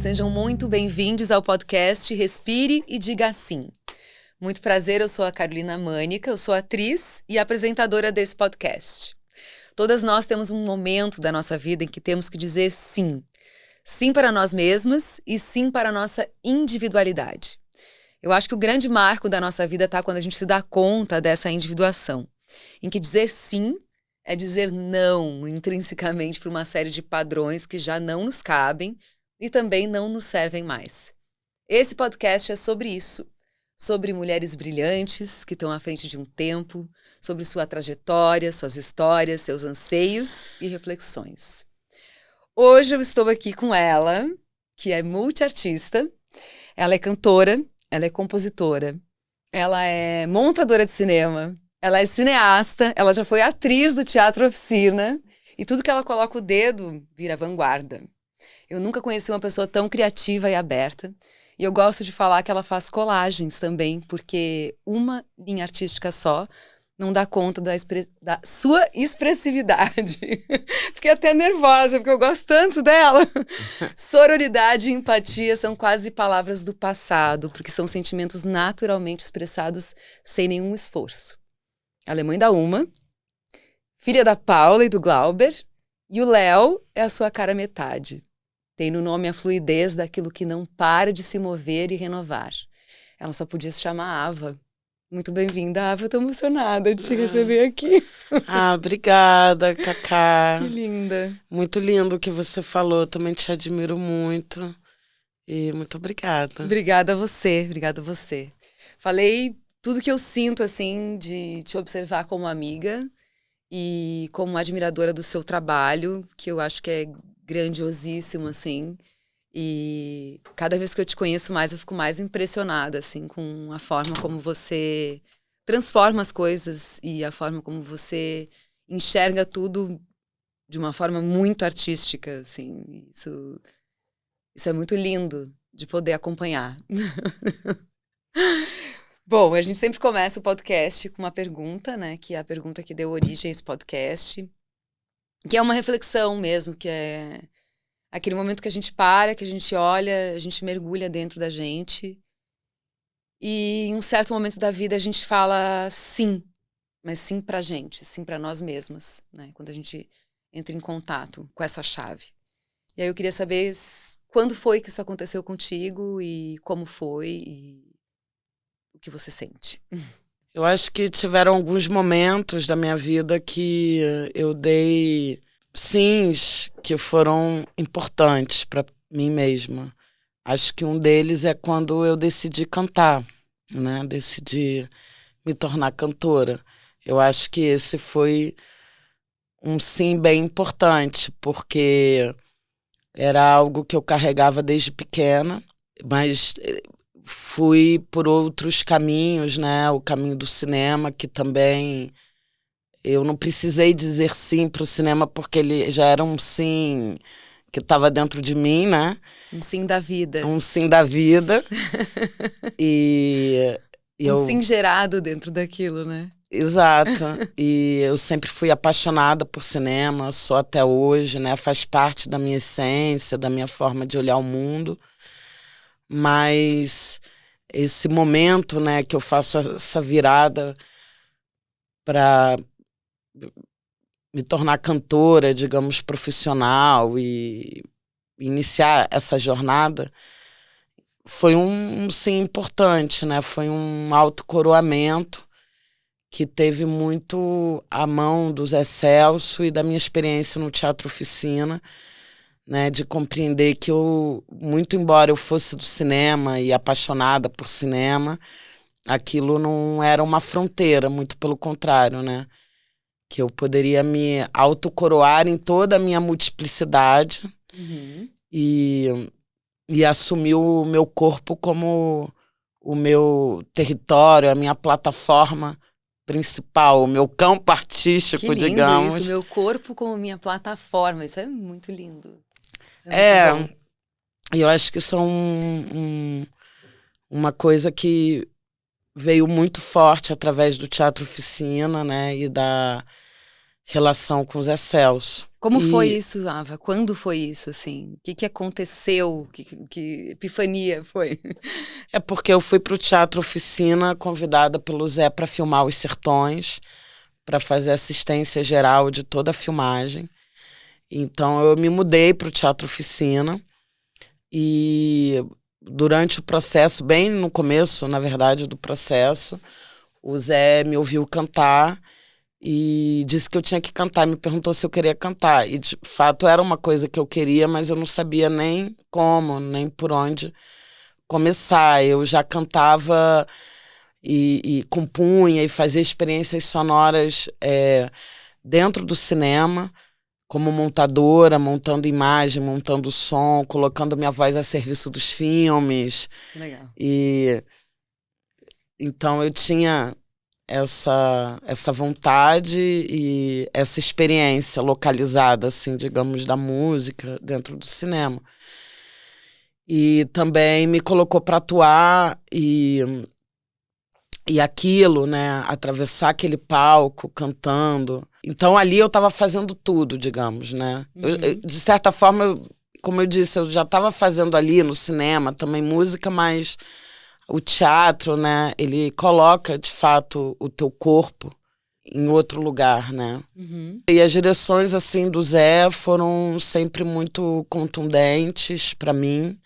sejam muito bem-vindos ao podcast Respire e Diga Sim. Muito prazer, eu sou a Carolina Mânica, eu sou atriz e apresentadora desse podcast. Todas nós temos um momento da nossa vida em que temos que dizer sim. Sim para nós mesmas e sim para a nossa individualidade. Eu acho que o grande marco da nossa vida está quando a gente se dá conta dessa individuação, em que dizer sim é dizer não intrinsecamente para uma série de padrões que já não nos cabem e também não nos servem mais. Esse podcast é sobre isso, sobre mulheres brilhantes que estão à frente de um tempo, sobre sua trajetória, suas histórias, seus anseios e reflexões. Hoje eu estou aqui com ela, que é multiartista, ela é cantora, ela é compositora, ela é montadora de cinema, ela é cineasta, ela já foi atriz do Teatro Oficina e tudo que ela coloca o dedo vira vanguarda. Eu nunca conheci uma pessoa tão criativa e aberta. E eu gosto de falar que ela faz colagens também, porque uma linha artística só não dá conta da sua expressividade. Fiquei até nervosa, porque eu gosto tanto dela. Sororidade e empatia são quase palavras do passado, porque são sentimentos naturalmente expressados sem nenhum esforço. Ela é mãe da Uma, filha da Paula e do Glauber, e o Léo é a sua cara metade. Tem no nome a fluidez daquilo que não para de se mover e renovar. Ela só podia se chamar Ava. Muito bem-vinda, Ava. Eu tô emocionada de te receber aqui. Obrigada, Cacá. Que linda. Muito lindo o que você falou. Também te admiro muito. E muito obrigada. Obrigada a você, obrigada a você. Falei tudo que eu sinto, assim, de te observar como amiga e como admiradora do seu trabalho, que eu acho que é grandiosíssimo, assim, e cada vez que eu te conheço mais, eu fico mais impressionada, assim, com a forma como você transforma as coisas e a forma como você enxerga tudo de uma forma muito artística, assim, isso é muito lindo de poder acompanhar. Bom, a gente sempre começa o podcast com uma pergunta, né, que é a pergunta que deu origem a esse podcast, que é uma reflexão mesmo, que é aquele momento que a gente para, que a gente olha, a gente mergulha dentro da gente e em um certo momento da vida a gente fala sim, mas sim pra gente, sim pra nós mesmas, né? Quando a gente entra em contato com essa chave. E aí eu queria saber quando foi que isso aconteceu contigo e como foi e o que você sente. Eu acho que tiveram alguns momentos da minha vida que eu dei sims que foram importantes para mim mesma. Acho que um deles é quando eu decidi cantar, né? Decidi me tornar cantora. Eu acho que esse foi um sim bem importante, porque era algo que eu carregava desde pequena, mas fui por outros caminhos, né? O caminho do cinema, que também eu não precisei dizer sim para o cinema, porque ele já era um sim que estava dentro de mim, né? Um sim da vida. Um sim da vida. e um sim gerado dentro daquilo, né? Exato. E eu sempre fui apaixonada por cinema, sou até hoje, né? Faz parte da minha essência, da minha forma de olhar o mundo. Mas esse momento, né, que eu faço essa virada para me tornar cantora, digamos, profissional e iniciar essa jornada, foi um sim importante, né? Foi um autocoroamento que teve muito a mão do Zé Celso e da minha experiência no Teatro Oficina, né, de compreender que eu, muito embora eu fosse do cinema e apaixonada por cinema, aquilo não era uma fronteira, muito pelo contrário, né? Que eu poderia me autocoroar em toda a minha multiplicidade e assumir o meu corpo como o meu território, a minha plataforma principal, o meu campo artístico, que lindo digamos. Isso, o meu corpo como minha plataforma, isso é muito lindo. E eu acho que isso é uma coisa que veio muito forte através do Teatro Oficina, né, e da relação com o Zé Celso. Como foi isso, Ava? Quando foi isso, assim? O que aconteceu? Que epifania foi? É porque eu fui para o Teatro Oficina, convidada pelo Zé para filmar Os Sertões, para fazer assistência geral de toda a filmagem. Então eu me mudei para o Teatro Oficina e durante o processo, bem no começo, na verdade, do processo, o Zé me ouviu cantar e disse que eu tinha que cantar, me perguntou se eu queria cantar. E, de fato, era uma coisa que eu queria, mas eu não sabia nem como, nem por onde começar. Eu já cantava e compunha e fazia experiências sonoras dentro do cinema, como montadora, montando imagem, montando som, colocando minha voz a serviço dos filmes. Legal. E então eu tinha essa vontade e essa experiência localizada, assim, digamos, da música dentro do cinema. E também me colocou para atuar e aquilo, né, atravessar aquele palco cantando. Então ali eu estava fazendo tudo, digamos, né? De certa forma, como eu disse, eu já estava fazendo ali no cinema também música, mas o teatro, né, ele coloca, de fato, o teu corpo em outro lugar, né? E as direções, assim, do Zé foram sempre muito contundentes para mim.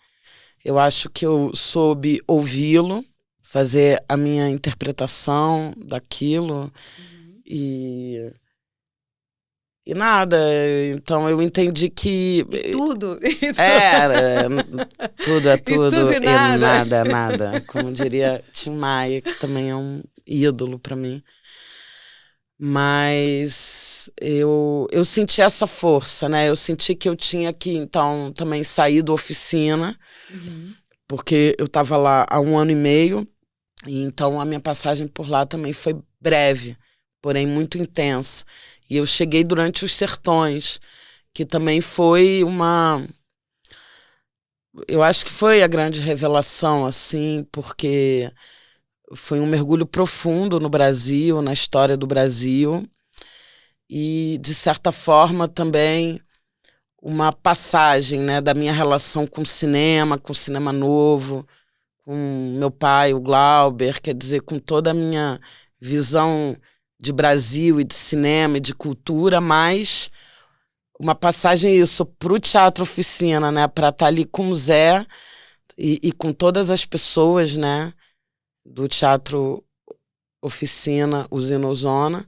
Eu acho que eu soube ouvi-lo, fazer a minha interpretação daquilo e nada. Então eu entendi que... Tudo. Tudo é tudo. E tudo e nada. É nada. Como diria Tim Maia, que também é um ídolo para mim. Mas eu senti essa força, né? Eu senti que eu tinha que, então, também sair da oficina, porque eu estava lá há 1 ano e meio, e então a minha passagem por lá também foi breve, porém muito intensa. E eu cheguei durante Os Sertões, que também foi eu acho que foi a grande revelação, assim, porque foi um mergulho profundo no Brasil, na história do Brasil, e, de certa forma, também uma passagem, né, da minha relação com o cinema novo, com meu pai, o Glauber, quer dizer, com toda a minha visão de Brasil e de cinema e de cultura, mas uma passagem isso para o Teatro Oficina, né, para estar ali com o Zé e com todas as pessoas, né, do Teatro Oficina, Usina Ozona,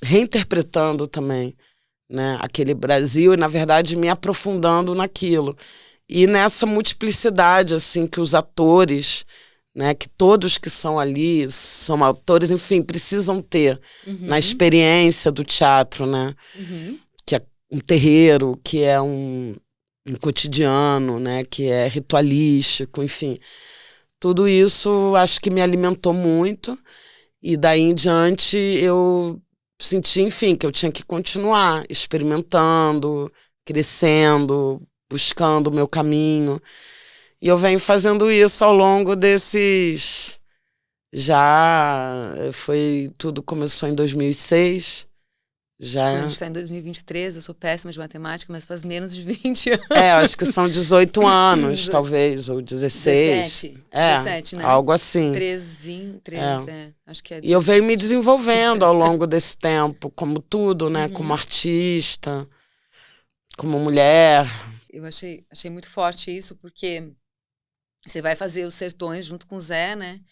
reinterpretando também, né, aquele Brasil e, na verdade, me aprofundando naquilo. E nessa multiplicidade, assim, que os atores, né, que todos que são ali são autores, enfim, precisam ter na experiência do teatro, né? Que é um terreiro, que é um cotidiano, né, que é ritualístico, enfim. Tudo isso acho que me alimentou muito e daí em diante eu senti, enfim, que eu tinha que continuar experimentando, crescendo, buscando o meu caminho. E eu venho fazendo isso ao longo desses... Tudo começou em 2006. Já... A gente está em 2023, eu sou péssima de matemática, mas faz menos de 20 anos. Acho que são 18 anos, talvez, ou 16. 17, né? Algo assim. 13, acho que é 17. E eu venho me desenvolvendo ao longo desse tempo, como tudo, né? Como artista, como mulher. Eu achei muito forte isso, porque você vai fazer Os Sertões junto com o Zé, né?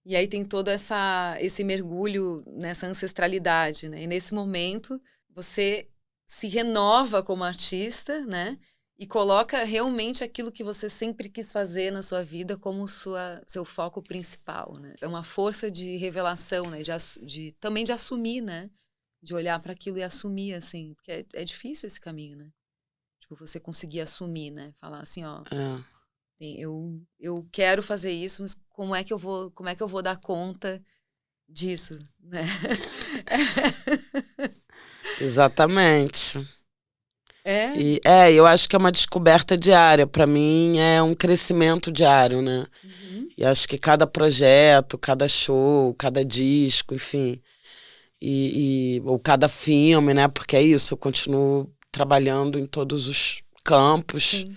E aí tem todo esse mergulho nessa ancestralidade, né? E nesse momento você se renova como artista, né? E coloca realmente aquilo que você sempre quis fazer na sua vida como seu foco principal, né? É uma força de revelação, né? Também de assumir, né? De olhar para aquilo e assumir, assim. Porque é difícil esse caminho, né? Tipo, você conseguir assumir, né? Falar assim, ó... Eu quero fazer isso, mas como é que eu vou dar conta disso, né? Exatamente. Eu acho que é uma descoberta diária. Para mim, é um crescimento diário, né? E acho que cada projeto, cada show, cada disco, enfim, ou cada filme, né? Porque é isso, eu continuo trabalhando em todos os campos Sim.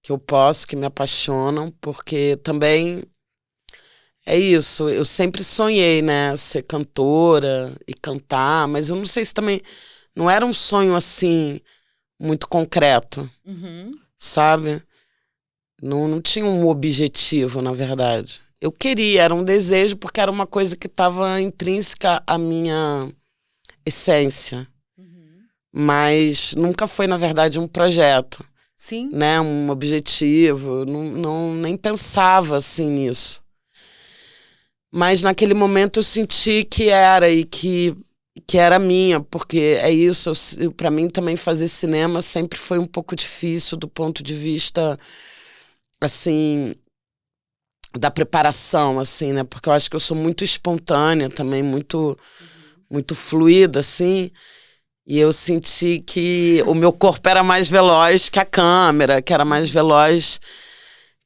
que eu posso, que me apaixonam, porque também é isso, eu sempre sonhei, né? Ser cantora e cantar, mas eu não sei se também não era um sonho assim muito concreto, sabe? Não tinha um objetivo, na verdade. Eu queria, era um desejo, porque era uma coisa que estava intrínseca à minha essência. Mas nunca foi, na verdade, um projeto, Sim. né? Um objetivo. Nem pensava assim nisso. Mas naquele momento eu senti que era e que era minha, porque é isso. Para mim também fazer cinema sempre foi um pouco difícil do ponto de vista, assim, da preparação, assim, né? Porque eu acho que eu sou muito espontânea também, muito fluida, assim. E eu senti que o meu corpo era mais veloz que a câmera, que era mais veloz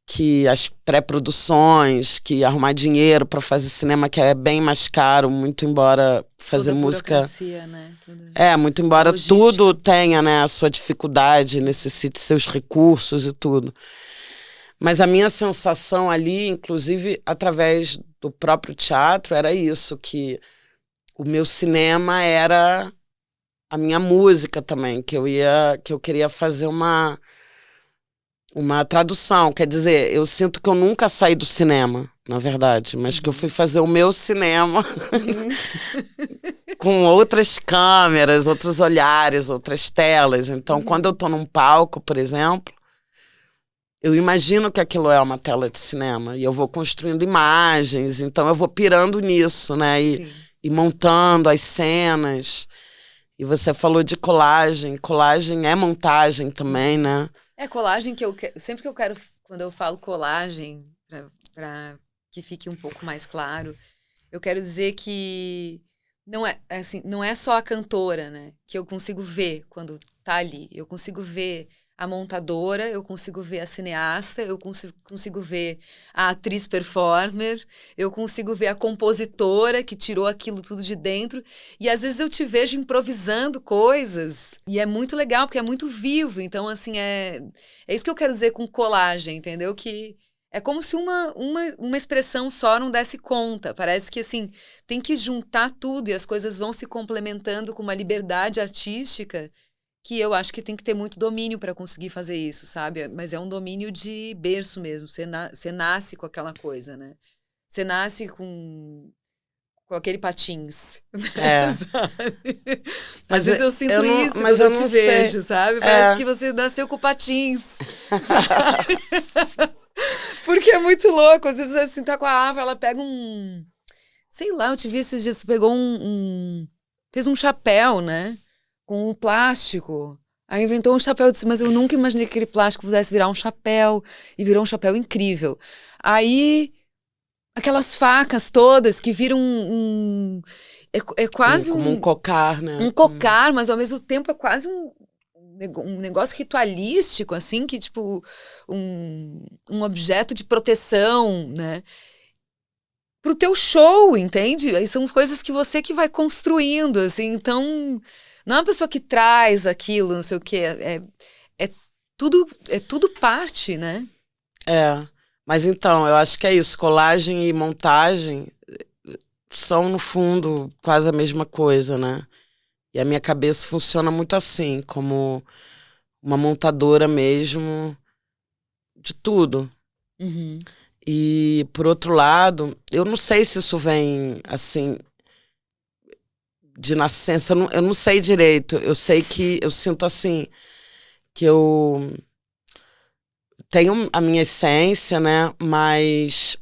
que as pré-produções, que arrumar dinheiro para fazer cinema, que é bem mais caro, muito embora fazer Toda a música... burocracia, né? muito embora logística. Tudo tenha, né, a sua dificuldade, necessite seus recursos e tudo. Mas a minha sensação ali, inclusive através do próprio teatro, era isso, que o meu cinema era a minha música também, que eu queria fazer uma tradução. Quer dizer, eu sinto que eu nunca saí do cinema, na verdade, mas que eu fui fazer o meu cinema com outras câmeras, outros olhares, outras telas. Então, quando eu tô num palco, por exemplo, eu imagino que aquilo é uma tela de cinema e eu vou construindo imagens, então eu vou pirando nisso, né? E montando as cenas. E você falou de colagem. Colagem é montagem também, né? É colagem que sempre que eu quero, quando eu falo colagem, para que fique um pouco mais claro, eu quero dizer que não é assim, não é só a cantora, né? Que eu consigo ver quando tá ali. Eu consigo ver a montadora, eu consigo ver a cineasta, eu consigo ver a atriz performer, eu consigo ver a compositora que tirou aquilo tudo de dentro. E às vezes eu te vejo improvisando coisas. E é muito legal, porque é muito vivo. Então, assim, é isso que eu quero dizer com colagem, entendeu? Que é como se uma expressão só não desse conta. Parece que, assim, tem que juntar tudo e as coisas vão se complementando com uma liberdade artística que eu acho que tem que ter muito domínio para conseguir fazer isso, sabe? Mas é um domínio de berço mesmo. Você nasce com aquela coisa, né? Você nasce com aquele patins, sabe? Às vezes eu sinto isso quando eu te vejo, sabe? Parece que você nasceu com patins, sabe? Porque é muito louco. Às vezes assim, tá com a Ava, ela pega um... Sei lá, eu te vi esses dias, você pegou fez um chapéu, né? Com um plástico. Aí inventou um chapéu, eu disse, mas eu nunca imaginei que aquele plástico pudesse virar um chapéu. E virou um chapéu incrível. Aí, aquelas facas todas que viram é quase como um cocar, né? Um cocar, mas ao mesmo tempo é quase um negócio ritualístico, assim, que tipo, um objeto de proteção, né? Pro teu show, entende? Aí são coisas que você que vai construindo, assim, então... Não é uma pessoa que traz aquilo, não sei o quê. É tudo parte, né? Mas então, eu acho que é isso. Colagem e montagem são, no fundo, quase a mesma coisa, né? E a minha cabeça funciona muito assim, como uma montadora mesmo de tudo. E, por outro lado, eu não sei se isso vem, assim... de nascença, eu não sei direito. Eu sei que eu sinto assim, que eu tenho a minha essência, né? Mas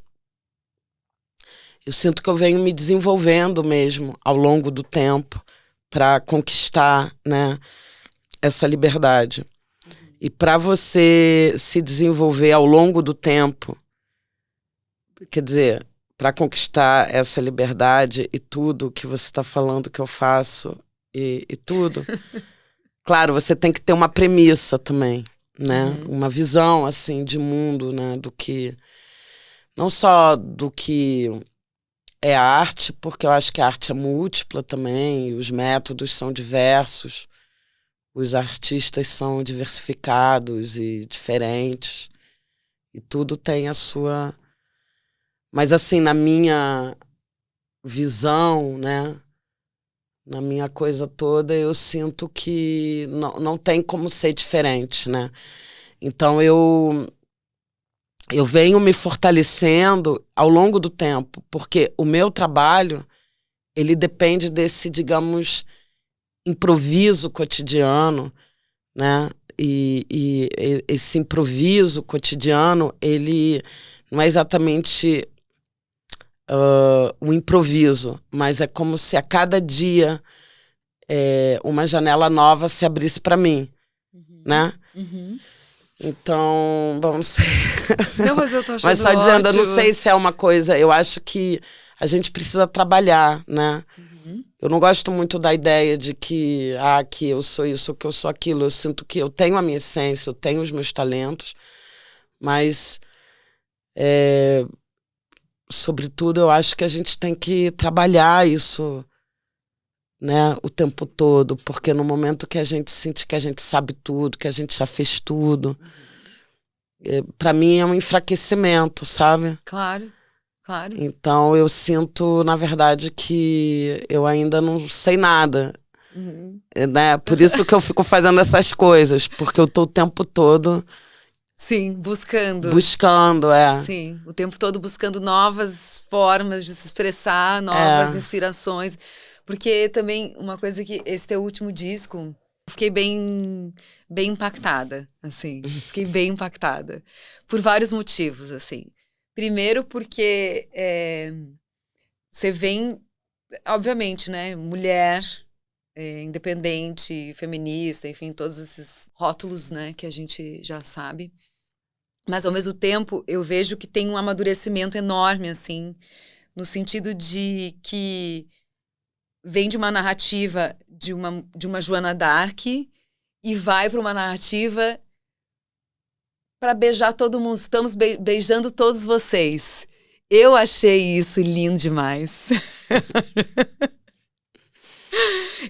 eu sinto que eu venho me desenvolvendo mesmo ao longo do tempo para conquistar, né, essa liberdade. E para você se desenvolver ao longo do tempo, quer dizer, para conquistar essa liberdade e tudo que você está falando que eu faço e tudo, claro, você tem que ter uma premissa também, né? Uma visão, assim, de mundo, né? Do que... Não só do que é arte, porque eu acho que a arte é múltipla também, os métodos são diversos, os artistas são diversificados e diferentes, e tudo tem a sua... Mas assim, na minha visão, né, na minha coisa toda, eu sinto que não tem como ser diferente, né? Então eu venho me fortalecendo ao longo do tempo, porque o meu trabalho, ele depende desse, digamos, improviso cotidiano, né? E esse improviso cotidiano, ele não é exatamente um improviso, mas é como se a cada dia uma janela nova se abrisse para mim, né? Então, bom, não sei. Não, mas eu tô achando Mas só dizendo, eu não ótimo. sei se é uma coisa, eu acho que a gente precisa trabalhar, né? Eu não gosto muito da ideia de que eu sou isso, que eu sou aquilo. Eu sinto que eu tenho a minha essência, eu tenho os meus talentos, mas, sobretudo, eu acho que a gente tem que trabalhar isso, né, o tempo todo, porque no momento que a gente sente que a gente sabe tudo, que a gente já fez tudo, para mim é um enfraquecimento, sabe? Claro, claro. Então eu sinto, na verdade, que eu ainda não sei nada, né? Por isso que eu fico fazendo essas coisas, porque eu tô o tempo todo Sim, buscando. buscando, Sim, o tempo todo buscando novas formas de se expressar, novas inspirações. Porque também uma coisa que esse teu último disco, eu fiquei bem impactada, assim. Fiquei bem impactada. Por vários motivos, assim. Primeiro porque você vem, obviamente, né, mulher, independente, feminista, enfim, todos esses rótulos, né, que a gente já sabe. Mas, ao mesmo tempo, eu vejo que tem um amadurecimento enorme, assim, no sentido de que vem de uma narrativa de uma Joana d'Arc e vai para uma narrativa para beijar todo mundo. Estamos beijando todos vocês. Eu achei isso lindo demais.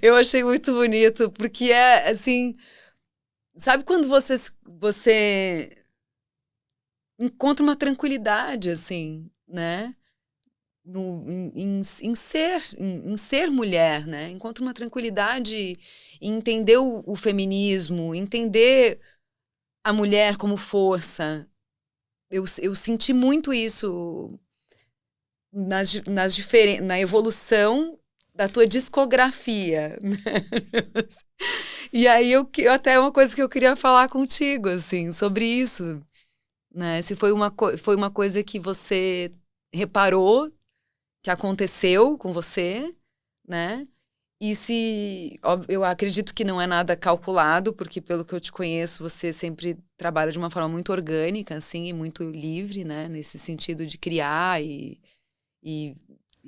Eu achei muito bonito, porque é, assim... Sabe quando você encontra uma tranquilidade, assim, né? Em ser mulher, né? Encontra uma tranquilidade em entender o feminismo, entender a mulher como força. Eu senti muito isso na evolução da tua discografia, né? E aí até uma coisa que eu queria falar contigo, assim, sobre isso, né? Se foi uma coisa que você reparou que aconteceu com você, né? E eu acredito que não é nada calculado, porque pelo que eu te conheço, você sempre trabalha de uma forma muito orgânica, assim, e muito livre, né? Nesse sentido de criar e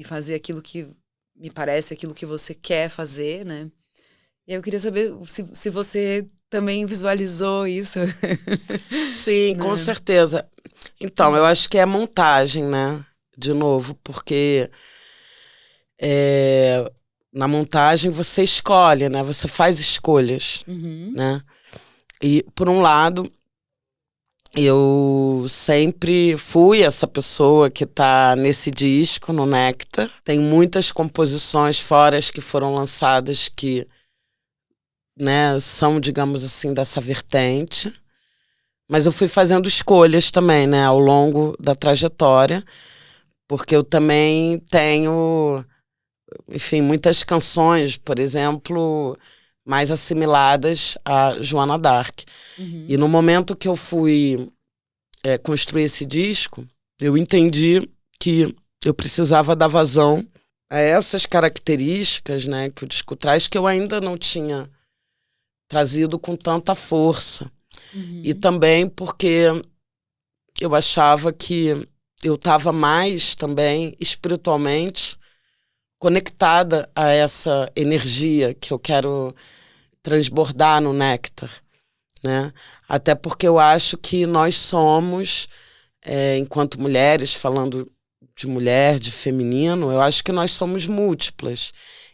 fazer aquilo que me parece, aquilo que você quer fazer, né? E eu queria saber se você também visualizou isso. Sim, com Né? certeza. Então, eu acho que é montagem, né? De novo, porque na montagem você escolhe, né? Você faz escolhas, né? E, por um lado, eu sempre fui essa pessoa que tá nesse disco, no Néctar. Tem muitas composições fora as que foram lançadas que, né, são, digamos assim, dessa vertente. Mas eu fui fazendo escolhas também, né, ao longo da trajetória, porque eu também tenho, enfim, muitas canções, por exemplo, mais assimiladas a Joana d'Arc. E no momento que eu fui construir esse disco, eu entendi que eu precisava dar vazão a essas características, né, que o disco traz, que eu ainda não tinha trazido com tanta força. E também porque eu achava que eu estava mais também espiritualmente conectada a essa energia que eu quero transbordar no Néctar, né? Até porque eu acho que nós somos, enquanto mulheres, falando de mulher, de feminino, eu acho que nós somos múltiplas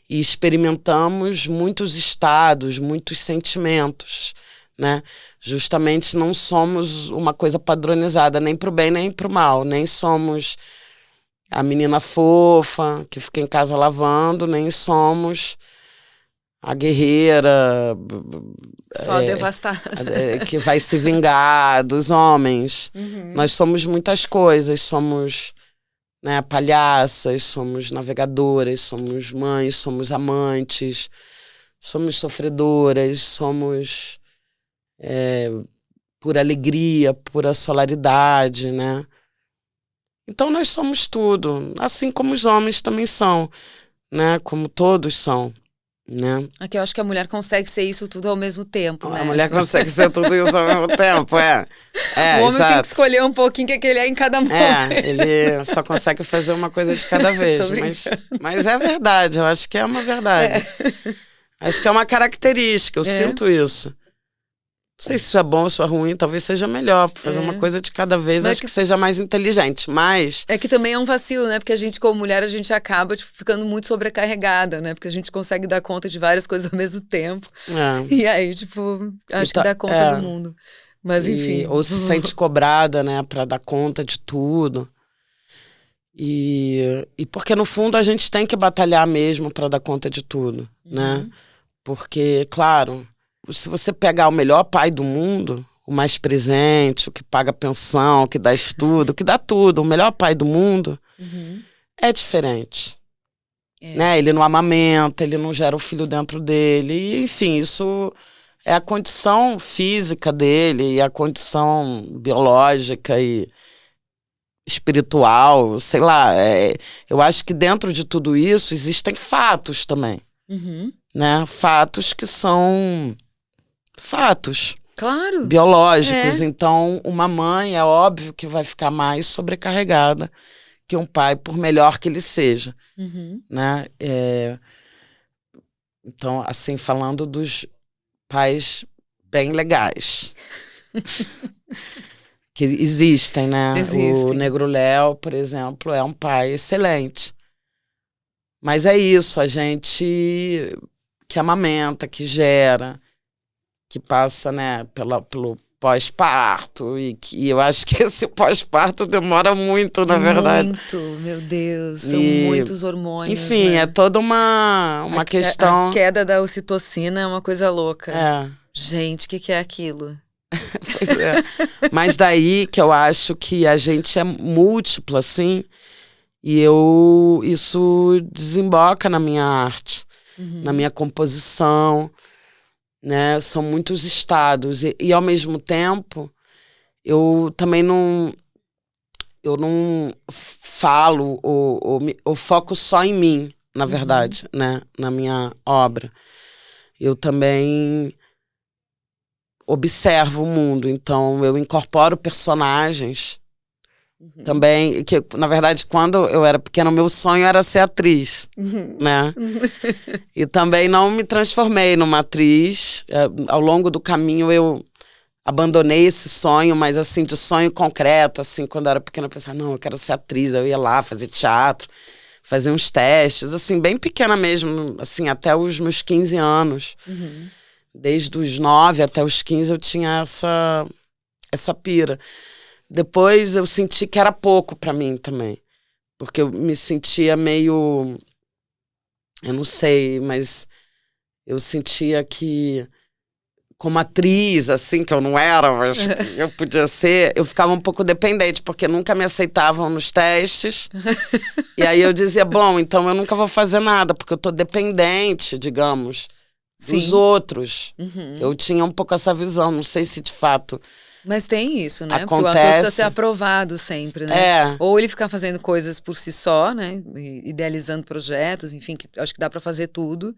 e experimentamos muitos estados, muitos sentimentos, né? Justamente não somos uma coisa padronizada, nem pro bem nem pro mal, nem somos a menina fofa que fica em casa lavando, nem somos a guerreira Só devastada. Que vai se vingar dos homens. Nós somos muitas coisas, somos, né, palhaças, somos navegadoras, somos mães, somos amantes, somos sofredoras, somos por alegria, pura solaridade, né? Então nós somos tudo, assim como os homens também são, né? Como todos são, né? Aqui eu acho que a mulher consegue ser isso tudo ao mesmo tempo, né? A mulher consegue ser tudo isso ao mesmo tempo, o homem exato. tem que escolher um pouquinho que ele é em cada momento. Ele só consegue fazer uma coisa de cada vez. mas é verdade, eu acho que é uma verdade. Acho que é uma característica, eu sinto isso. Não sei se isso é bom ou se é ruim, talvez seja melhor, fazer uma coisa de cada vez, acho que seja mais inteligente, mas... É que também é um vacilo, né? Porque a gente, como mulher, a gente acaba ficando muito sobrecarregada, né? Porque a gente consegue dar conta de várias coisas ao mesmo tempo. E aí, acho que dá conta do mundo. Mas, enfim... Ou se sente cobrada, né? Pra dar conta de tudo. E porque, no fundo, a gente tem que batalhar mesmo pra dar conta de tudo, né? Porque, claro... Se você pegar o melhor pai do mundo, o mais presente, o que paga pensão, o que dá estudo, o que dá tudo, o melhor pai do mundo, é diferente. Né? Ele não amamenta, ele não gera o filho dentro dele. E, enfim, isso é a condição física dele, e a condição biológica e espiritual, sei lá. Eu acho que dentro de tudo isso existem fatos também. Né? Fatos que são... fatos. Claro. Biológicos. Então, uma mãe é óbvio que vai ficar mais sobrecarregada que um pai, por melhor que ele seja. Né? Então, assim, falando dos pais bem legais. Que existem, né? O Negro Léo, por exemplo, é um pai excelente. Mas é isso, a gente que amamenta, que gera, que passa, né, pelo pós-parto, e eu acho que esse pós-parto demora muito, na verdade. Muito, meu Deus, são muitos hormônios. Enfim, né? é toda uma questão... A queda da ocitocina é uma coisa louca. É. Gente, o que é aquilo? Pois é. Mas daí que eu acho que a gente é múltipla, assim, e isso desemboca na minha arte, na minha composição, né? São muitos estados e ao mesmo tempo eu também não falo ou foco só em mim, na verdade, né? Na minha obra. Eu também observo o mundo, então eu incorporo personagens também, que na verdade quando eu era pequena o meu sonho era ser atriz, né? E também não me transformei numa atriz, ao longo do caminho eu abandonei esse sonho, mas assim, de sonho concreto, assim, quando eu era pequena eu pensava, não, eu quero ser atriz, eu ia lá fazer teatro, fazer uns testes, assim, bem pequena mesmo, assim, até os meus 15 anos. Desde os 9 até os 15 eu tinha essa pira. Depois eu senti que era pouco pra mim também. Porque eu me sentia meio... Eu não sei, mas eu sentia que, como atriz, assim, que eu não era, mas eu podia ser, eu ficava um pouco dependente, porque nunca me aceitavam nos testes. E aí eu dizia, bom, então eu nunca vou fazer nada, porque eu tô dependente, digamos, dos outros. Eu tinha um pouco essa visão, não sei se de fato... Mas tem isso, né? Acontece. Porque o ator precisa ser aprovado sempre, né? Ou ele ficar fazendo coisas por si só, né? Idealizando projetos, enfim, que acho que dá pra fazer tudo,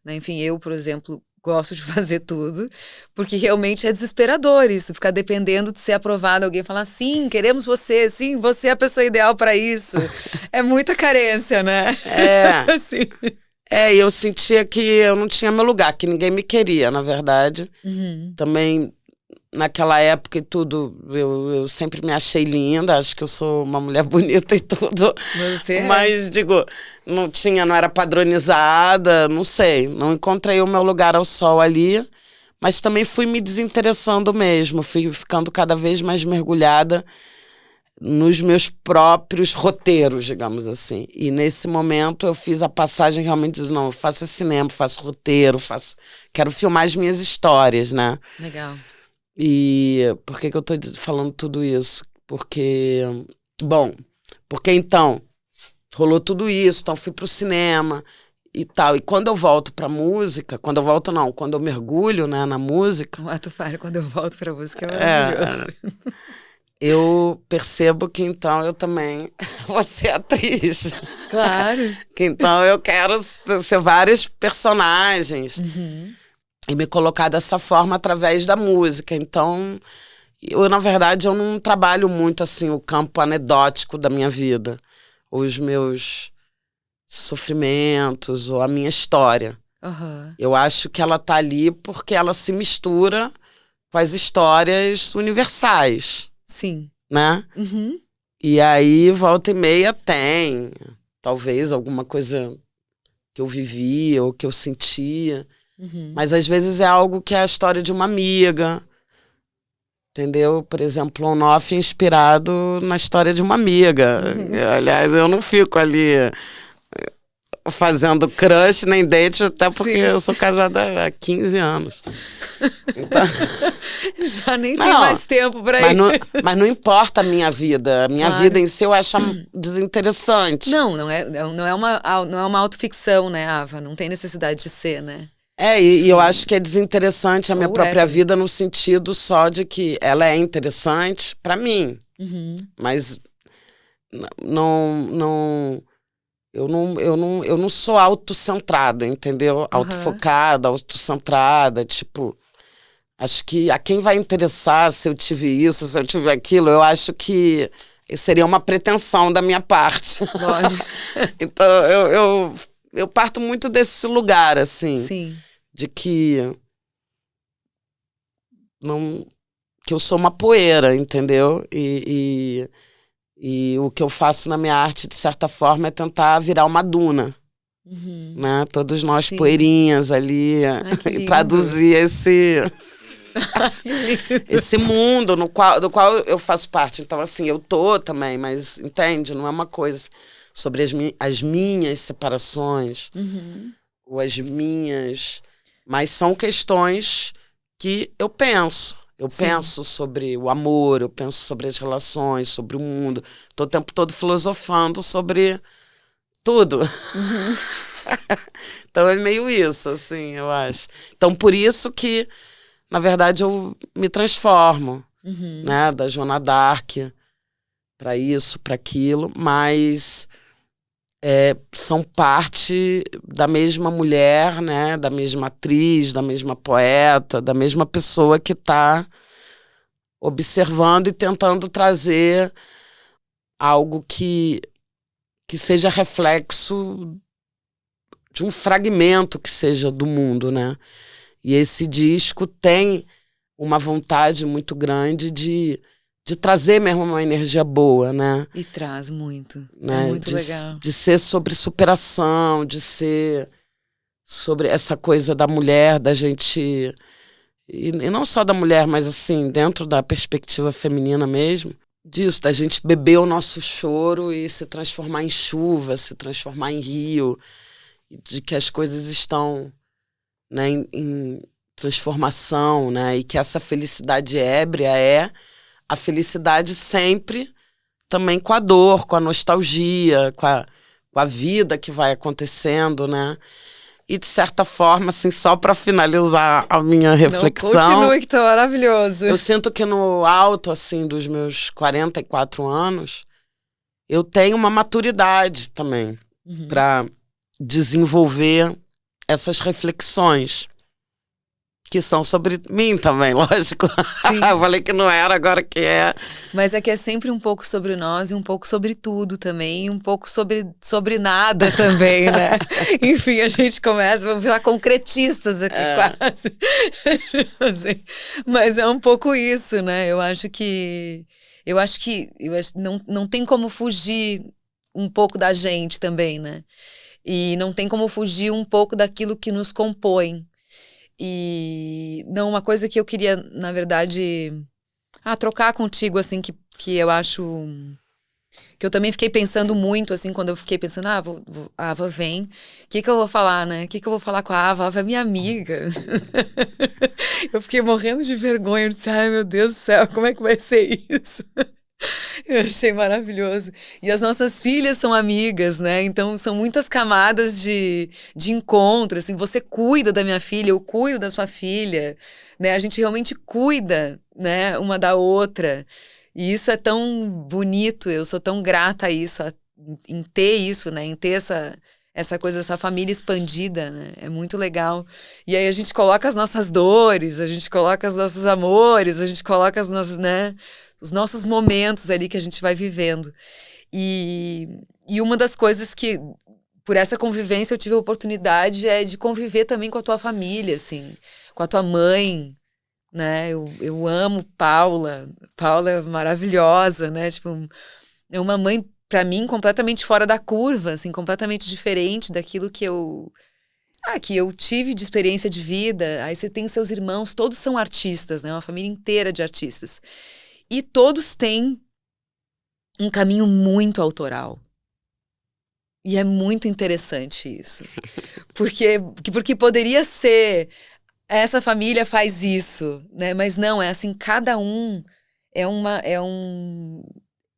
né? Enfim, eu, por exemplo, gosto de fazer tudo, porque realmente é desesperador isso, ficar dependendo de ser aprovado, alguém falar, sim, queremos você, sim, você é a pessoa ideal pra isso. É muita carência, né? Assim. E eu sentia que eu não tinha meu lugar, que ninguém me queria, na verdade. Também... naquela época e tudo, eu sempre me achei linda, acho que eu sou uma mulher bonita e tudo. Mas, digo, não era padronizada, não sei, não encontrei o meu lugar ao sol ali, mas também fui me desinteressando mesmo, fui ficando cada vez mais mergulhada nos meus próprios roteiros, digamos assim. E nesse momento eu fiz a passagem realmente dizendo, não, eu faço cinema, faço roteiro, quero filmar as minhas histórias, né? Legal. E por que eu tô falando tudo isso? Porque então, rolou tudo isso, então fui pro cinema e tal. E quando eu volto pra música, quando eu mergulho, né, na música... Quando eu volto pra música é maravilhoso. Eu percebo que então eu também vou ser atriz. Claro. Que então eu quero ser vários personagens. E me colocar dessa forma através da música. Então, na verdade, eu não trabalho muito assim o campo anedótico da minha vida. Os meus sofrimentos, ou a minha história. Eu acho que ela tá ali porque ela se mistura com as histórias universais. Sim. Né? E aí, volta e meia tem, talvez, alguma coisa que eu vivia ou que eu sentia. Mas às vezes é algo que é a história de uma amiga, entendeu? Por exemplo, On-Off é inspirado na história de uma amiga. Aliás, eu não fico ali fazendo crush nem date, até porque eu sou casada há 15 anos. Então... Já nem tem mais tempo pra ir. Mas não importa a minha vida. A minha vida em si eu acho desinteressante. Não é uma autoficção, né, Ava? Não tem necessidade de ser, né? E eu acho que é desinteressante a minha própria vida no sentido só de que ela é interessante pra mim. Mas eu não sou autocentrada, entendeu? Autofocada, autocentrada, tipo... Acho que a quem vai interessar se eu tive isso, se eu tive aquilo, eu acho que seria uma pretensão da minha parte. Então, eu parto muito desse lugar, assim. Sim. De que eu sou uma poeira, entendeu? E o que eu faço na minha arte, de certa forma, é tentar virar uma duna. Né? Todos nós poeirinhas ali, e traduzir esse mundo do qual eu faço parte. Então, assim, eu tô também, mas, entende? Não é uma coisa sobre as minhas separações, ou as minhas... Mas são questões que eu penso. Eu penso sobre o amor, eu penso sobre as relações, sobre o mundo. Tô o tempo todo filosofando sobre tudo. Então é meio isso, assim, eu acho. Então, por isso que, na verdade, eu me transformo, né? Da Joana d'Arc para isso, para aquilo, mas são parte da mesma mulher, né? Da mesma atriz, da mesma poeta, da mesma pessoa que está observando e tentando trazer algo que seja reflexo de um fragmento que seja do mundo, né? E esse disco tem uma vontade muito grande de trazer mesmo uma energia boa, né? E traz muito. Né? É muito legal. De ser sobre superação, de ser sobre essa coisa da mulher, da gente... E não só da mulher, mas assim, dentro da perspectiva feminina mesmo, disso, da gente beber o nosso choro e se transformar em chuva, se transformar em rio, de que as coisas estão, né, em transformação, né, e que essa felicidade ébria é a felicidade sempre também com a dor, com a nostalgia, com a vida que vai acontecendo, né? E, de certa forma, assim, só para finalizar a minha reflexão... Não, continue, que tá maravilhoso. Eu sinto que no alto, assim, dos meus 44 anos, eu tenho uma maturidade também para desenvolver essas reflexões. que são sobre mim também, lógico. Sim. Eu falei que não era, agora que é. Mas é que é sempre um pouco sobre nós e um pouco sobre tudo também, e um pouco sobre nada também, né? Enfim, a gente começa, vamos virar concretistas aqui quase. Assim, mas é um pouco isso, né? Não tem como fugir um pouco da gente também, né? E não tem como fugir um pouco daquilo que nos compõe. E não, uma coisa que eu queria, na verdade, trocar contigo, assim, que eu acho... Que eu também fiquei pensando muito, assim, quando eu fiquei pensando, a Ava vem, o que eu vou falar, né? O que eu vou falar com a Ava? A Ava é minha amiga. Eu fiquei morrendo de vergonha, eu disse, ai meu Deus do céu, como é que vai ser isso? Eu achei maravilhoso. E as nossas filhas são amigas, né? Então são muitas camadas de encontro, assim, você cuida da minha filha, eu cuido da sua filha, né? A gente realmente cuida, né, uma da outra. E isso é tão bonito, eu sou tão grata a isso, em ter isso, né? Em ter essa coisa, essa família expandida, né? É muito legal. E aí a gente coloca as nossas dores, a gente coloca os nossos amores, a gente coloca as nossas, né? Os nossos momentos ali que a gente vai vivendo. E uma das coisas que, por essa convivência, eu tive a oportunidade é de conviver também com a tua família, assim, com a tua mãe, né? Eu amo Paula. Paula é maravilhosa, né? Tipo, é uma mãe, pra mim, completamente fora da curva, assim, completamente diferente daquilo que eu tive de experiência de vida. Aí você tem os seus irmãos, todos são artistas, né? Uma família inteira de artistas. E todos têm um caminho muito autoral. E é muito interessante isso. Porque poderia ser, essa família faz isso, né? Mas não, é assim, cada um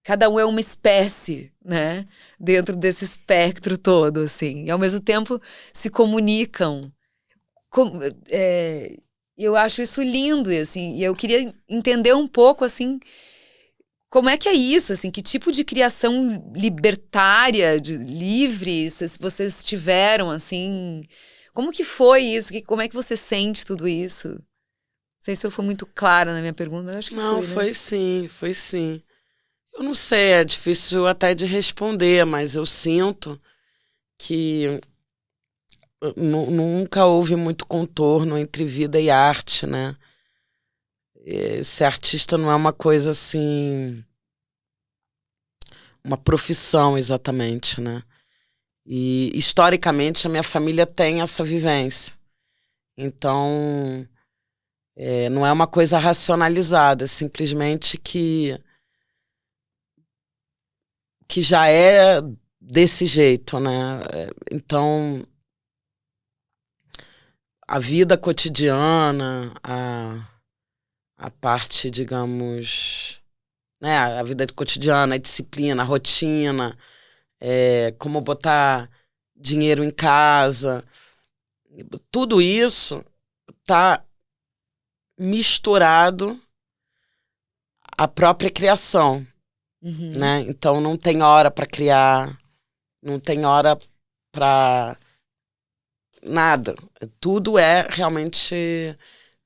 cada um é uma espécie, né? Dentro desse espectro todo, assim. E ao mesmo tempo se comunicam. Eu acho isso lindo, assim. E eu queria entender um pouco, assim, como é que é isso, assim? Que tipo de criação libertária, livre, vocês tiveram, assim? Como que foi isso? Como é que você sente tudo isso? Não sei se eu fui muito clara na minha pergunta, mas acho que Não, fui, né? foi sim, foi sim. Eu não sei, é difícil até de responder, mas eu sinto que nunca houve muito contorno entre vida e arte, né? Ser artista não é uma coisa assim, uma profissão exatamente, né? E historicamente a minha família tem essa vivência. Então, não é uma coisa racionalizada, é simplesmente que já é desse jeito, né? Então, a vida cotidiana, a parte, digamos, né? A vida cotidiana, a disciplina, a rotina, como botar dinheiro em casa, tudo isso tá misturado à própria criação, né? Então não tem hora para criar, não tem hora para nada. Tudo é realmente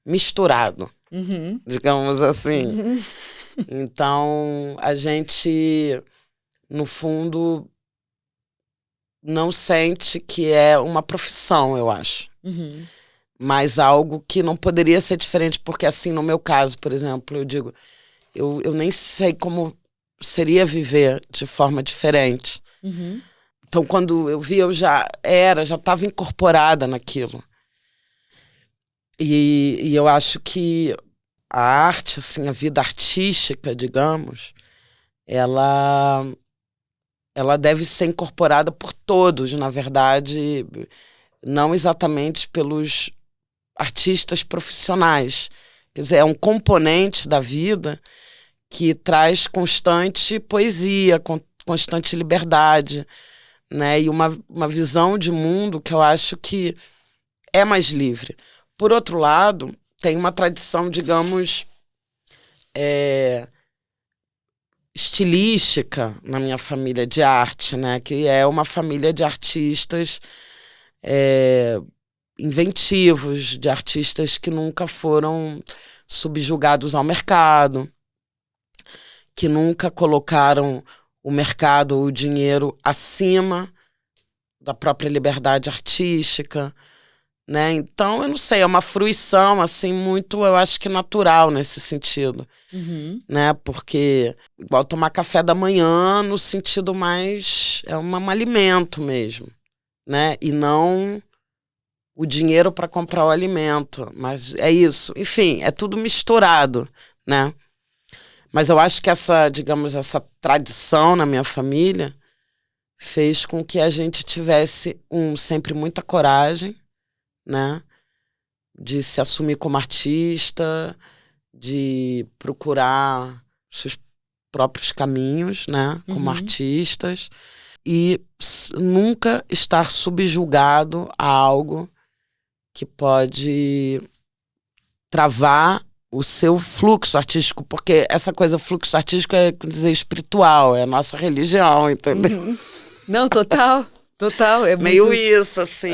misturado, digamos assim. Então a gente, no fundo, não sente que é uma profissão, eu acho. Mas algo que não poderia ser diferente, porque assim, no meu caso, por exemplo, eu digo, eu nem sei como seria viver de forma diferente. Então, quando eu vi, eu já estava incorporada naquilo. E eu acho que a arte, assim, a vida artística, digamos, ela deve ser incorporada por todos, na verdade, não exatamente pelos artistas profissionais. Quer dizer, é um componente da vida que traz constante poesia, constante liberdade, né? E uma visão de mundo que eu acho que é mais livre. Por outro lado, tem uma tradição, digamos, estilística na minha família de arte, né? Que é uma família de artistas inventivos, de artistas que nunca foram subjugados ao mercado, que nunca colocaram o mercado ou o dinheiro acima da própria liberdade artística, né? Então, eu não sei, é uma fruição, assim, muito, eu acho que natural nesse sentido, né? Porque, igual tomar café da manhã, no sentido mais, é um alimento mesmo, né? E não o dinheiro para comprar o alimento, mas é isso. Enfim, é tudo misturado, né? Mas eu acho que essa, digamos, essa tradição na minha família fez com que a gente tivesse sempre muita coragem, né? De se assumir como artista, de procurar seus próprios caminhos, né? Como artistas, e nunca estar subjugado a algo que pode travar o seu fluxo artístico, porque essa coisa, fluxo artístico é, quer dizer, espiritual, é a nossa religião, entendeu? Não, total. É meio muito... isso, assim.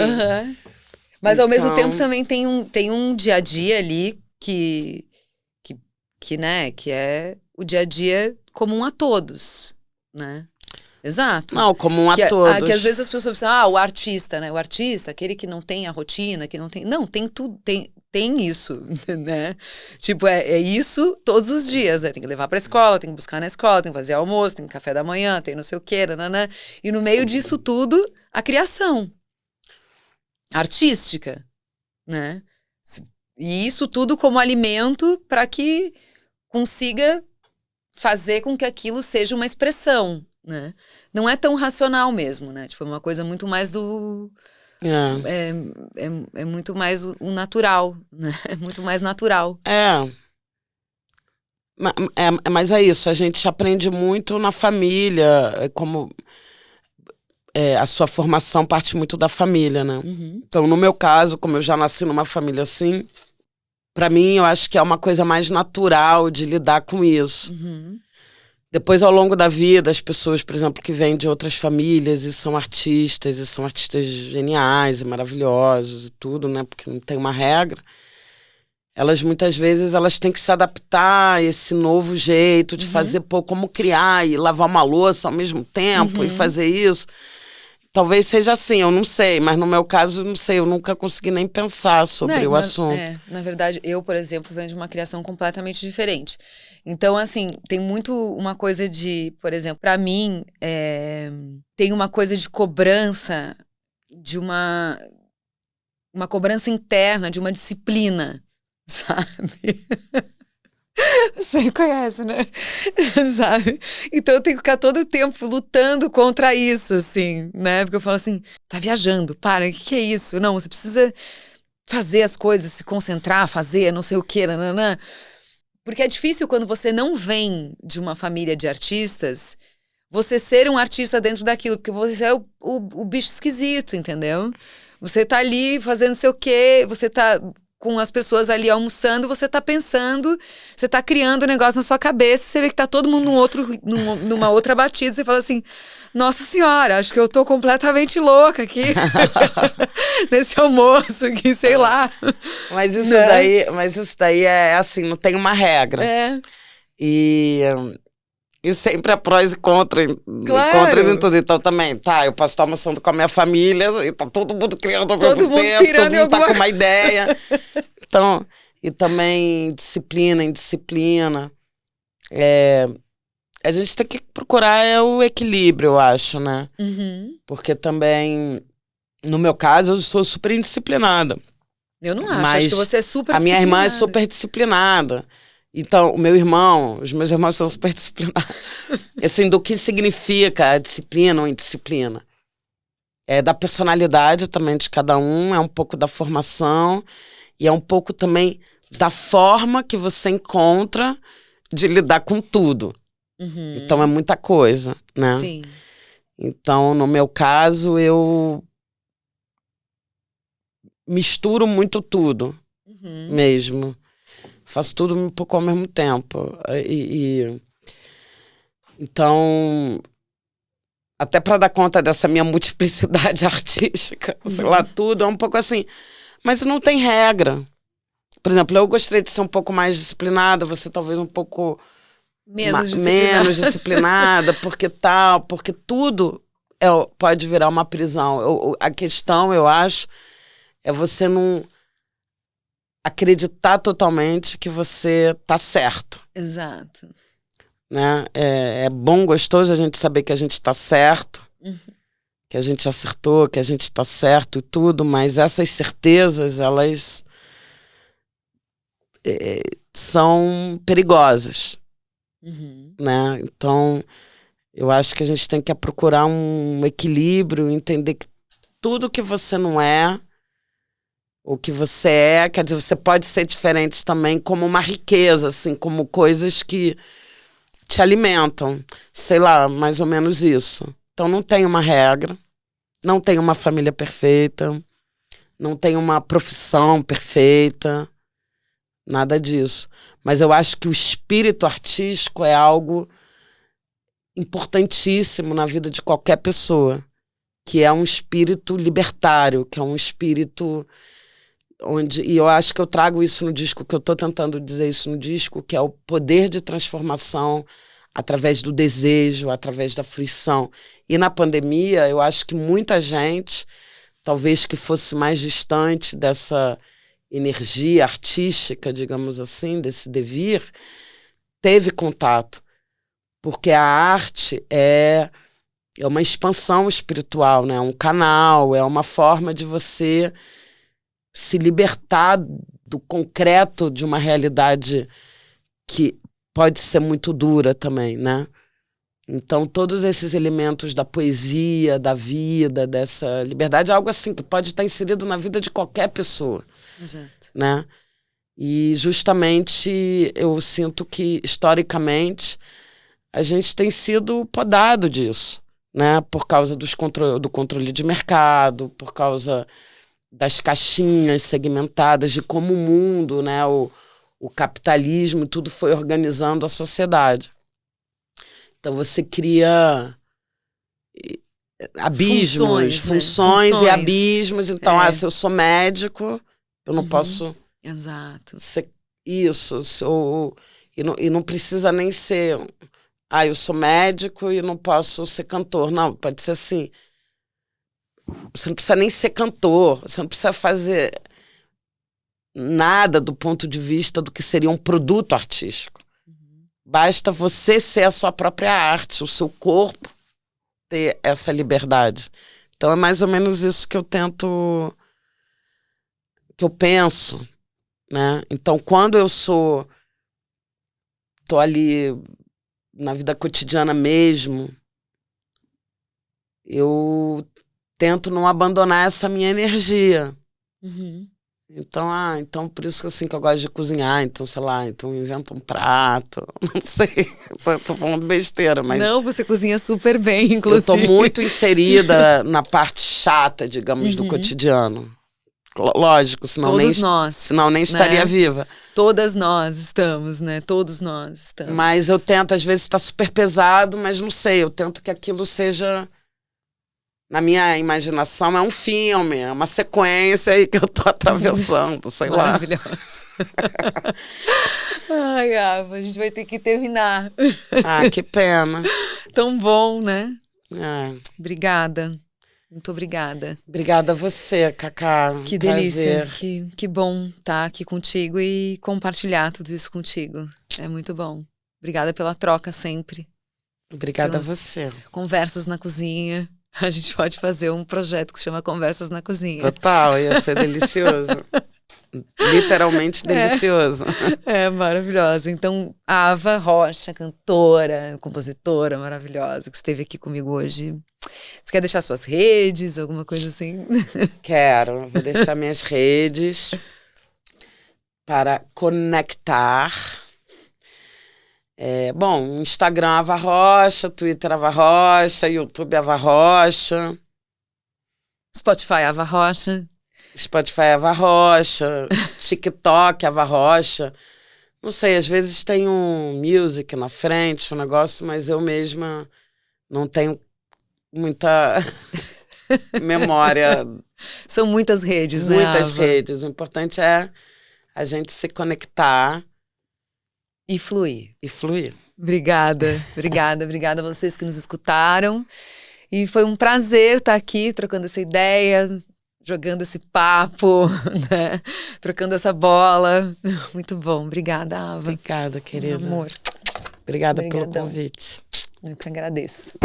Mas ao mesmo tempo também tem um dia a dia ali que né, que é o dia a dia comum a todos, né? Exato. Não, comum a todos. Que às vezes as pessoas pensam, o artista, né? O artista, aquele que não tem a rotina, que não tem... Não, tem tudo, tem isso, né? Tipo, é isso todos os dias, né? Tem que levar pra escola, tem que buscar na escola, tem que fazer almoço, tem café da manhã, tem não sei o quê, nananã. E no meio disso tudo, a criação artística, né? E isso tudo como alimento para que consiga fazer com que aquilo seja uma expressão, né? Não é tão racional mesmo, né? Tipo, é uma coisa muito mais do... É muito mais o natural, né? É muito mais natural. Mas é isso, a gente aprende muito na família, como a sua formação parte muito da família, né? Então, no meu caso, como eu já nasci numa família assim, pra mim, eu acho que é uma coisa mais natural de lidar com isso. Depois, ao longo da vida, as pessoas, por exemplo, que vêm de outras famílias e são artistas geniais e maravilhosos e tudo, né? Porque não tem uma regra. Elas, muitas vezes, elas têm que se adaptar a esse novo jeito de fazer, como criar e lavar uma louça ao mesmo tempo e fazer isso. Talvez seja assim, eu não sei, mas no meu caso, não sei, eu nunca consegui nem pensar sobre o assunto. Na verdade, eu, por exemplo, venho de uma criação completamente diferente. Então, assim, tem muito uma coisa de, por exemplo, pra mim, tem uma coisa de cobrança, de uma cobrança interna, de uma disciplina, sabe? Você conhece, né? Sabe? Então eu tenho que ficar todo o tempo lutando contra isso, assim, né? Porque eu falo assim, tá viajando, para, o que é isso? Não, você precisa fazer as coisas, se concentrar, fazer não sei o quê, nananã. Porque é difícil quando você não vem de uma família de artistas, você ser um artista dentro daquilo, porque você é o bicho esquisito, entendeu? Você tá ali fazendo não sei o quê, você tá com as pessoas ali almoçando, você tá pensando, você tá criando um negócio na sua cabeça, você vê que tá todo mundo numa outra batida, você fala assim, nossa senhora, acho que eu tô completamente louca aqui, nesse almoço aqui, sei lá. Mas isso daí é assim, não tem uma regra. E sempre há prós e contras, contras em tudo. Então também, eu posso estar almoçando com a minha família e tá todo mundo criando ao mesmo tempo, todo mundo tá com uma ideia. Então, e também disciplina, indisciplina. A gente tem que procurar o equilíbrio, eu acho, né? Porque também, no meu caso, eu sou super indisciplinada. Eu não acho, acho que você é super disciplinada. A minha irmã é super disciplinada. Então, os meus irmãos são super disciplinados. Assim, do que significa a disciplina ou indisciplina? É da personalidade também de cada um, é um pouco da formação e é um pouco também da forma que você encontra de lidar com tudo. Então, é muita coisa, né? Sim. Então, no meu caso, eu misturo muito tudo, mesmo. Faço tudo um pouco ao mesmo tempo. Então, até para dar conta dessa minha multiplicidade artística, sei lá, tudo, é um pouco assim. Mas não tem regra. Por exemplo, eu gostaria de ser um pouco mais disciplinada, você talvez um pouco menos disciplinada, porque tudo pode virar uma prisão. A questão, eu acho, é você não acreditar totalmente que você tá certo. Exato. Né? É bom, gostoso a gente saber que a gente tá certo, que a gente acertou, que a gente tá certo e tudo, mas essas certezas, elas são perigosas. Né? Então, eu acho que a gente tem que procurar um equilíbrio, entender que tudo que você não é, o que você é, quer dizer, você pode ser diferente também como uma riqueza, assim, como coisas que te alimentam. Sei lá, mais ou menos isso. Então não tem uma regra, não tem uma família perfeita, não tem uma profissão perfeita, nada disso. Mas eu acho que o espírito artístico é algo importantíssimo na vida de qualquer pessoa, que é um espírito libertário, que é um espírito onde, e eu acho que eu trago isso no disco, que eu estou tentando dizer isso no disco, que é o poder de transformação através do desejo, através da fruição. E na pandemia, eu acho que muita gente, talvez que fosse mais distante dessa energia artística, digamos assim, desse devir, teve contato. Porque a arte é uma expansão espiritual, né? Um canal, é uma forma de você se libertar do concreto de uma realidade que pode ser muito dura também, né? Então, todos esses elementos da poesia, da vida, dessa liberdade, é algo assim que pode estar inserido na vida de qualquer pessoa. Exato. Né? E, justamente, eu sinto que, historicamente, a gente tem sido podado disso, né? Por causa do controle de mercado, por causa das caixinhas segmentadas, de como o mundo, né? O capitalismo, tudo foi organizando a sociedade. Então você cria abismos, funções e abismos. Então, se eu sou médico, eu não posso ser isso. E não precisa nem ser... eu sou médico e não posso ser cantor. Não, pode ser assim. Você não precisa nem ser cantor. Você não precisa fazer nada do ponto de vista do que seria um produto artístico. Basta você ser a sua própria arte, o seu corpo ter essa liberdade. Então é mais ou menos isso que eu tento, que eu penso, né? Então quando eu tô ali na vida cotidiana mesmo, eu tento não abandonar essa minha energia. Então por isso que assim que eu gosto de cozinhar, então sei lá, então eu invento um prato, não sei, tô falando besteira, mas... Não, você cozinha super bem, inclusive. Eu tô muito inserida na parte chata, digamos, do cotidiano. Lógico, senão nem estaria viva. Todas nós estamos, né? Todos nós estamos. Mas eu tento, às vezes tá super pesado, mas não sei, eu tento que aquilo seja... Na minha imaginação é um filme, é uma sequência aí que eu tô atravessando, sei lá. Maravilhoso. Ai, Ava, a gente vai ter que terminar. Que pena. Tão bom, né? Obrigada. Muito obrigada. Obrigada a você, Cacá. Que delícia. Que bom estar aqui contigo e compartilhar tudo isso contigo. É muito bom. Obrigada pela troca sempre. Obrigada a você. Conversas na cozinha. A gente pode fazer um projeto que chama Conversas na Cozinha. Total, ia ser delicioso. Literalmente delicioso. Maravilhosa. Então, Ava Rocha, cantora, compositora maravilhosa, que esteve aqui comigo hoje. Você quer deixar suas redes, alguma coisa assim? Quero. Vou deixar minhas redes para conectar. Bom, Instagram Ava Rocha, Twitter Ava Rocha, YouTube Ava Rocha. Spotify Ava Rocha. Spotify Ava Rocha, TikTok Ava Rocha. Não sei, às vezes tem um music na frente, um negócio, mas eu mesma não tenho muita memória São muitas redes, né, Muitas Ava? redes. O importante é a gente se conectar E fluir. e fluir. Obrigada, obrigada a vocês que nos escutaram. E foi um prazer estar aqui trocando essa ideia, jogando esse papo, né? Trocando essa bola. Muito bom. Obrigada, Ava. Obrigada, querida. Amor. Obrigada pelo Obrigadão. convite. Eu que agradeço.